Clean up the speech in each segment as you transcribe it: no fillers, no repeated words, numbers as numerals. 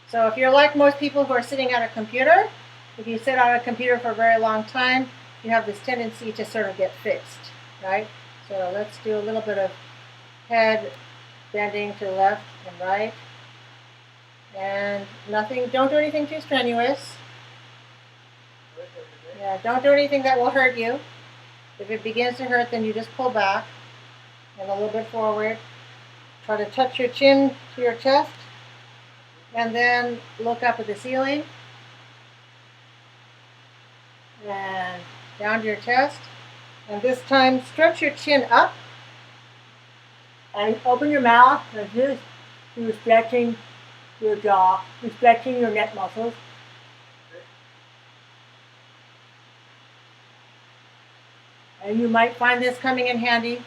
So if you're like most people who are sitting at a computer, if you sit on a computer for a very long time, you have this tendency to sort of get fixed, right? So let's do a little bit of head bending to the left and right. And nothing, don't do anything too strenuous. Yeah, don't do anything that will hurt you. If it begins to hurt, then you just pull back and a little bit forward. Try to touch your chin to your chest and then look up at the ceiling and down to your chest. And this time, stretch your chin up and open your mouth like this. You're stretching your jaw, you're stretching your neck muscles. And you might find this coming in handy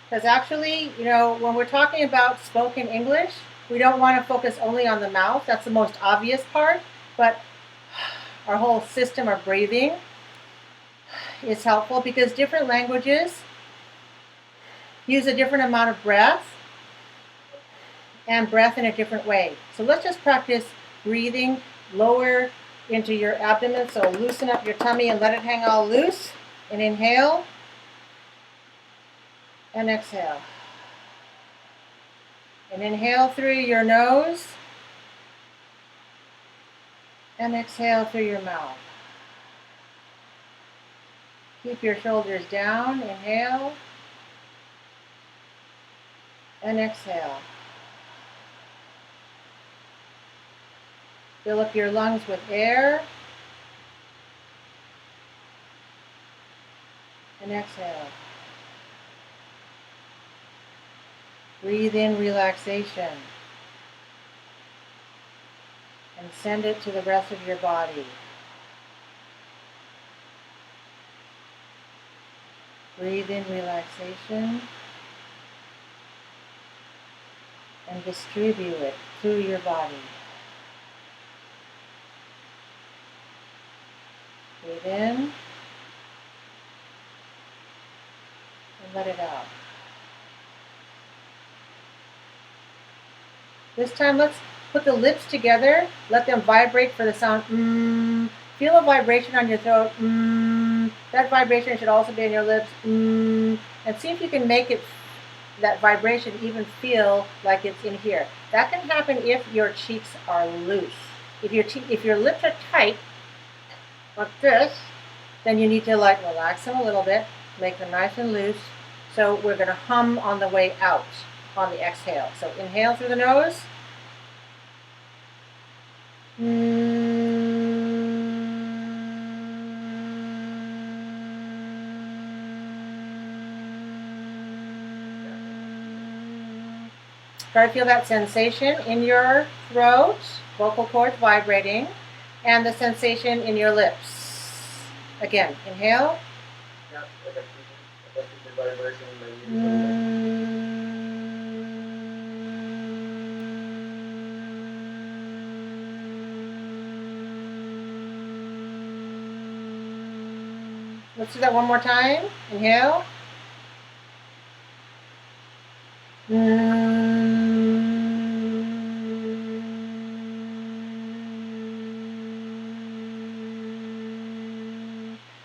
because actually, you know, when we're talking about spoken English, we don't want to focus only on the mouth. That's the most obvious part. But our whole system of breathing is helpful because different languages use a different amount of breath and breath in a different way. So let's just practice breathing lower into your abdomen. So loosen up your tummy and let it hang all loose. And inhale. And exhale. And inhale through your nose. And exhale through your mouth. Keep your shoulders down. Inhale. And exhale. Fill up your lungs with air. And exhale. Breathe in relaxation. And send it to the rest of your body. Breathe in relaxation. And distribute it through your body. Breathe in. And let it out. This time, let's put the lips together. Let them vibrate for the sound. Feel a vibration on your throat. That vibration should also be in your lips. And see if you can make it, that vibration, even feel like it's in here. That can happen if your cheeks are loose. If your lips are tight, like this, then you need to like relax them a little bit, make them nice and loose. So we're going to hum on the way out. On the exhale. So inhale through the nose. Try to feel that sensation in your throat, vocal cords vibrating, and the sensation in your lips. Again, inhale. Let's do that one more time. Inhale.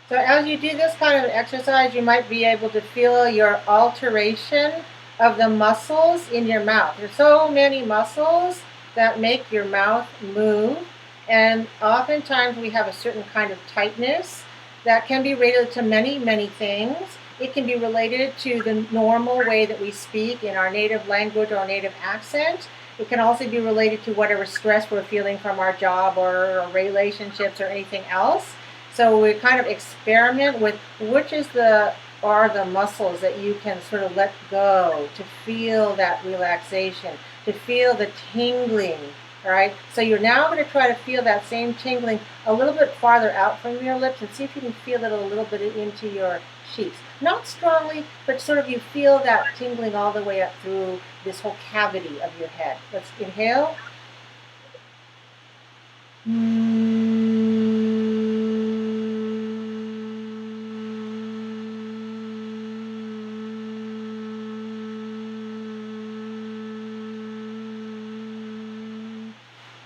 So as you do this kind of exercise, you might be able to feel your alteration of the muscles in your mouth. There's so many muscles that make your mouth move, and oftentimes we have a certain kind of tightness that can be related to many, many things. It can be related to the normal way that we speak in our native language or our native accent. It can also be related to whatever stress we're feeling from our job or relationships or anything else. So we kind of experiment with which are the muscles that you can sort of let go to feel that relaxation, to feel the tingling. All right, so you're now going to try to feel that same tingling a little bit farther out from your lips and see if you can feel it a little bit into your cheeks. Not strongly, but sort of you feel that tingling all the way up through this whole cavity of your head. Let's inhale.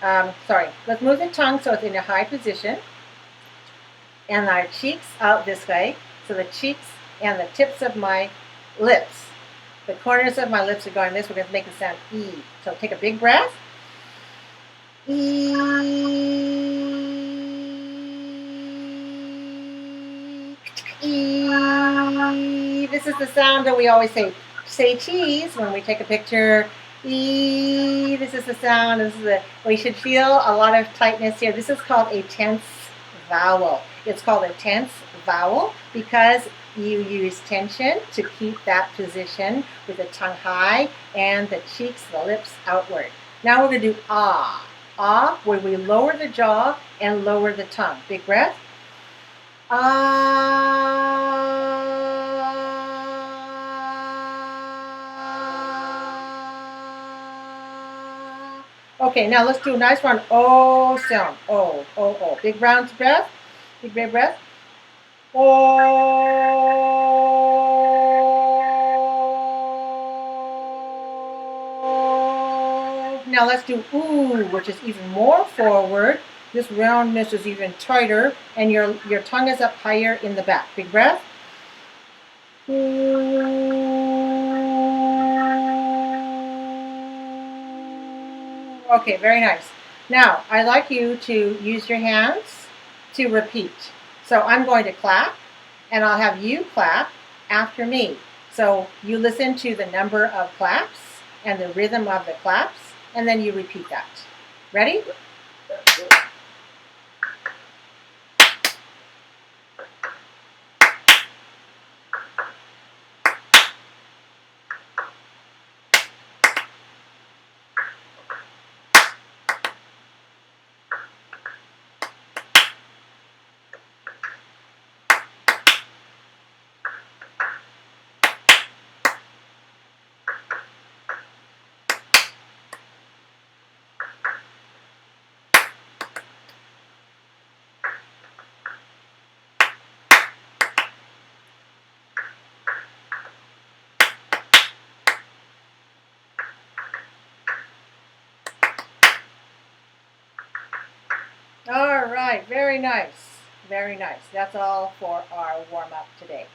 let's move the tongue so it's in a high position. And our cheeks out this way. So the cheeks and the tips of my lips, the corners of my lips are going this. We're going to make the sound E. So take a big breath. E. E. This is the sound that we always say cheese when we take a picture. E. This is the sound. We should feel a lot of tightness here. This is called a tense vowel. It's called a tense vowel because you use tension to keep that position with the tongue high and the cheeks, the lips outward. Now we're going to do ah. Ah, where we lower the jaw and lower the tongue. Big breath. Ah. Okay, now let's do a nice one. O sound. O, O, O. Big round breath. Big breath. Oh. Now let's do ooh, which is even more forward. This roundness is even tighter, and your tongue is up higher in the back. Big breath. Okay, very nice. Now, I'd like you to use your hands to repeat. So I'm going to clap, and I'll have you clap after me. So you listen to the number of claps and the rhythm of the claps, and then you repeat that. Ready? All right, very nice. Very nice. That's all for our warm-up today.